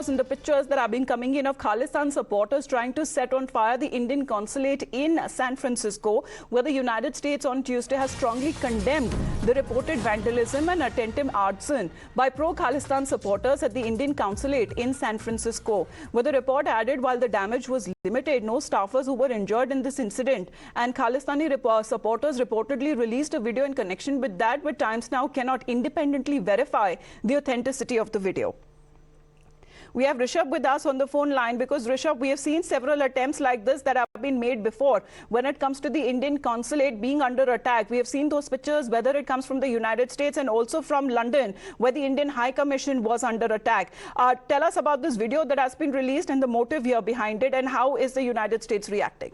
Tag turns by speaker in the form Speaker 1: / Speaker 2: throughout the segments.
Speaker 1: In the pictures that have been coming in of Khalistan supporters trying to set on fire the Indian Consulate in San Francisco, where the United States on Tuesday has strongly condemned the reported vandalism and attempted arson by pro-Khalistan supporters at the Indian Consulate in San Francisco, where the report added while the damage was limited, no staffers who were injured in this incident. And Khalistani supporters reportedly released a video in connection with that, but Times Now cannot independently verify the authenticity of the video. We have Rishabh with us on the phone line because, Rishabh, we have seen several attempts like this that have been made before when it comes to the Indian Consulate being under attack. We have seen those pictures, whether it comes from the United States and also from London, where the Indian High Commission was under attack. Tell us about this video that has been released and the motive here behind it, and how is the United States reacting?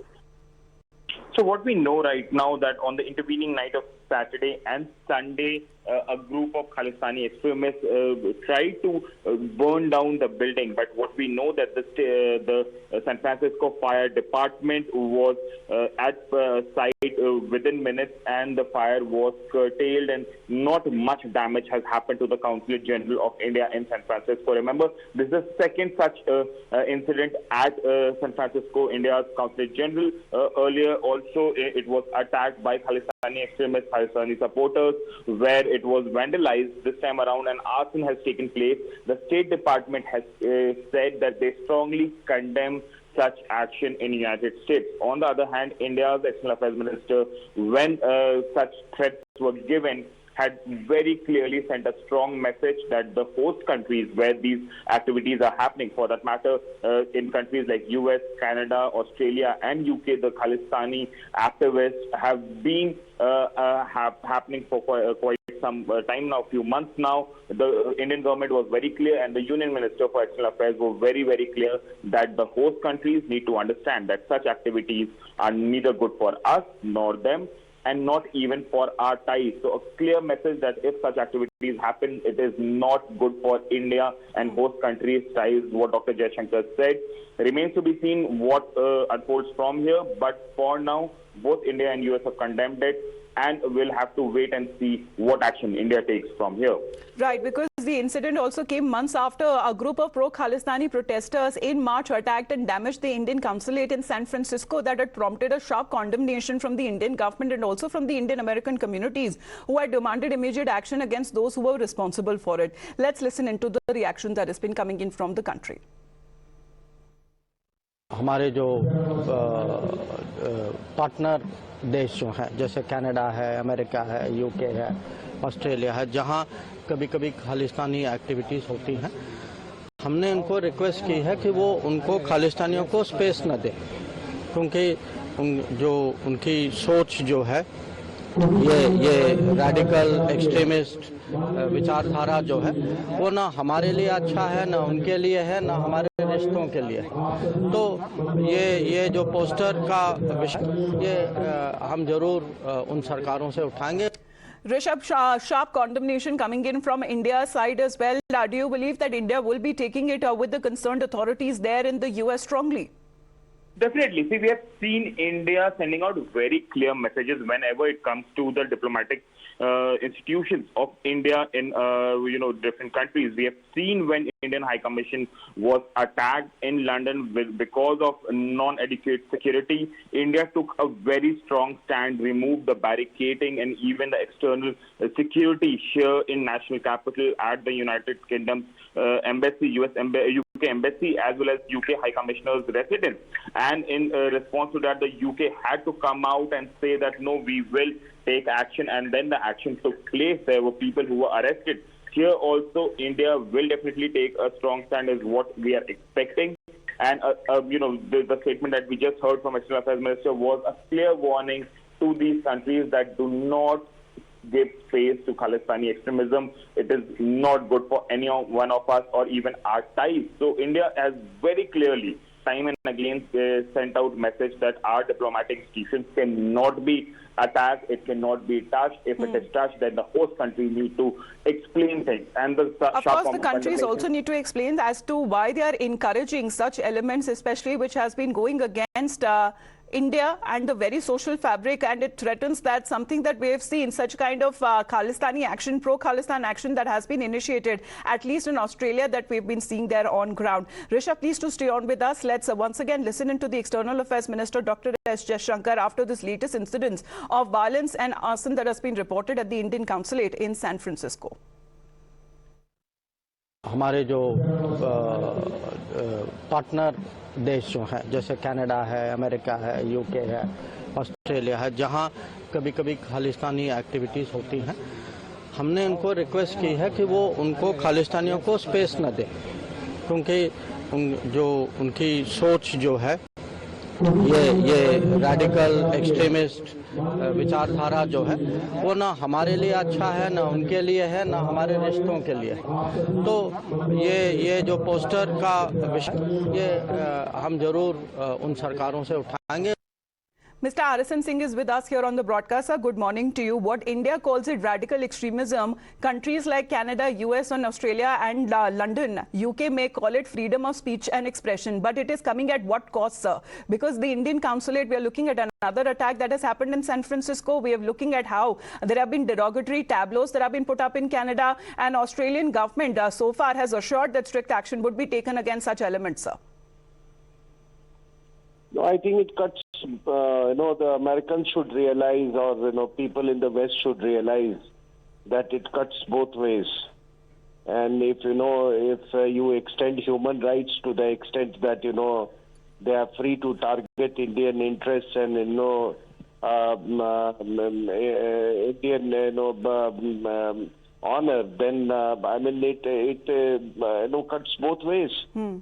Speaker 2: So what we know right now that on the intervening night of Saturday and Sunday, a group of Khalistani extremists tried to burn down the building. But what we know that the San Francisco Fire Department was at site within minutes, and the fire was curtailed, and not much damage has happened to the Consulate General of India in San Francisco. Remember, this is the second such incident at San Francisco, India's Consulate General. Earlier also, it was attacked by Khalistani extremists, Khalistani supporters, where it was vandalized. This time around, an arson has taken place. The State Department has said that they strongly condemn such action in the United States. On the other hand, India's External Affairs Minister, when such threats were given, had very clearly sent a strong message that the host countries where these activities are happening, for that matter, in countries like US, Canada, Australia and UK, the Khalistani activists have been happening for quite some time now, few months now. The Indian government was very clear, and the Union Minister for External Affairs was very, very clear that the host countries need to understand that such activities are neither good for us nor them, and not even for our ties. So a clear message that if such activities happen, it is not good for India and host countries' ties, what Dr. Jaishankar said. Remains to be seen what unfolds from here, but for now, both India and US have condemned it, and we'll have to wait and see what action India takes from here.
Speaker 1: Right, because the incident also came months after a group of pro-Khalistani protesters in March attacked and damaged the Indian Consulate in San Francisco, that had prompted a sharp condemnation from the Indian government and also from the Indian American communities, who had demanded immediate action against those who were responsible for it. Let's listen into the reaction that has been coming in from the country.
Speaker 3: हमारे जो partner देश जो हैं, जैसे Canada है, America है, UK है, Australia है, जहां कभी-कभी खालिस्तानी एक्टिविटीज़ होती हैं, हमने उनको रिक्वेस्ट की है कि वो उनको खालिस्तानियों को स्पेस न दें, क्योंकि उनकी सोच जो है ये रैडिकल एक्सट्रीमिस्ट विचारधारा जो है वो ना हमारे लिए अच्छा है, ना उनके लिए है, ना हमारे रिश्तों के लिए। तो ये जो पोस्टर का विषय ये हम जरूर उन सरकारों से उठाएंगे।
Speaker 1: Rishabh, sharp condemnation coming in from India's side as well. Do you believe that India will be taking it with the concerned authorities there in the US strongly?
Speaker 2: Definitely. See, we have seen India sending out very clear messages whenever it comes to the diplomatic institutions of India in different countries. We have seen when Indian High Commission was attacked in London because of non-adequate security, India took a very strong stand, removed the barricading and even the external security here in national capital at the United Kingdom's embassy, UK embassy, as well as UK High Commissioner's residence. And in response to that, the UK had to come out and say that no, we will take action, and then the action took place. There were people who were arrested. Here also, India will definitely take a strong stand, is what we are expecting. And the statement that we just heard from External Affairs Minister was a clear warning to these countries that do not give space to Khalistani extremism. It is not good for any one of us or even our ties. So India has very clearly, time and again, sent out message that our diplomatic institutions cannot be attacked, it cannot be touched. If it is touched, then the host country need to explain things. And of
Speaker 1: course, the countries also need to explain as to why they are encouraging such elements, especially which has been going against India and the very social fabric, and it threatens that something that we have seen, such kind of Khalistani action, pro-Khalistan action that has been initiated, at least in Australia, that we've been seeing there on ground. Rishabh, please to stay on with us. Let's once again listen into the External Affairs Minister Dr. S Jaishankar after this latest incidents of violence and arson that has been reported at the Indian Consulate in San Francisco.
Speaker 3: हमारे जो partner देश जो हैं, जैसे Canada है, America है, UK है, Australia है, जहां कभी कभी खालिस्तानी एक्टिविटीज़ होती हैं, हमने उनको रिक्वेस्ट की है कि वो उनको खालिस्तानियों को स्पेस न दें, क्योंकि उनकी सोच जो है ये रैडिकल एक्सट्रीमिस्ट विचारधारा जो है वो ना हमारे लिए अच्छा है, ना उनके लिए है, ना हमारे रिश्तों के लिए है। तो ये जो पोस्टर का विषय ये हम जरूर उन सरकारों से उठाएंगे।
Speaker 1: Mr. RSN Singh is with us here on the broadcast. Sir, good morning to you. What India calls it radical extremism, countries like Canada, US and Australia and London, UK may call it freedom of speech and expression. But it is coming at what cost, sir? Because the Indian Consulate, we are looking at another attack that has happened in San Francisco. We are looking at how there have been derogatory tableaus that have been put up in Canada, and Australian government so far has assured that strict action would be taken against such elements, sir.
Speaker 4: No, I think it cuts, the Americans should realize, or, people in the West should realize that it cuts both ways. And if you extend human rights to the extent that, they are free to target Indian interests and, Indian, honor, then it cuts both ways.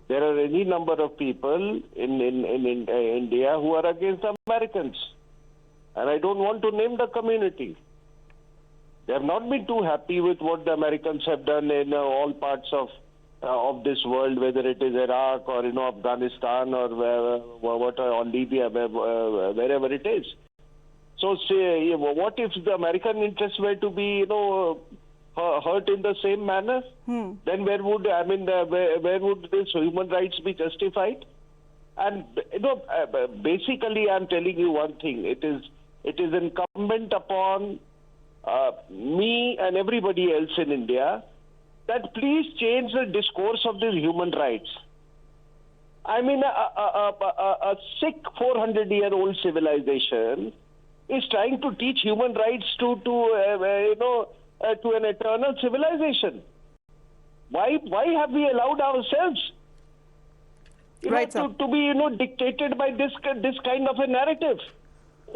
Speaker 4: There are any number of people in India who are against the Americans, and I don't want to name the community. They have not been too happy with what the Americans have done in all parts of this world, whether it is Iraq or Afghanistan or or Libya, wherever it is. So, say, what if the American interests were to be, hurt in the same manner? Then where would where would this human rights be justified? And basically, I'm telling you one thing: it is incumbent upon me and everybody else in India that please change the discourse of these human rights. I mean, a sick 400-year-old civilization is trying to teach human rights to an eternal civilization. Why have we allowed ourselves to be dictated by this kind of a narrative?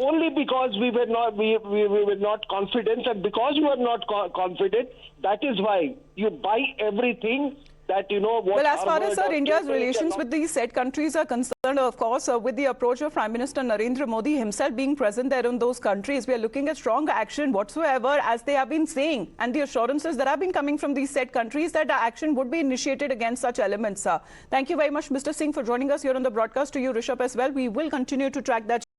Speaker 4: Only because we were not confident, and because you are not confident, that is why you buy everything. Well, as far as
Speaker 1: India's relations with these said countries are concerned, of course, with the approach of Prime Minister Narendra Modi himself being present there in those countries, we are looking at strong action whatsoever, as they have been saying, and the assurances that have been coming from these said countries that action would be initiated against such elements. Thank you very much, Mr. Singh, for joining us here on the broadcast. To you, Rishabh, as well. We will continue to track that.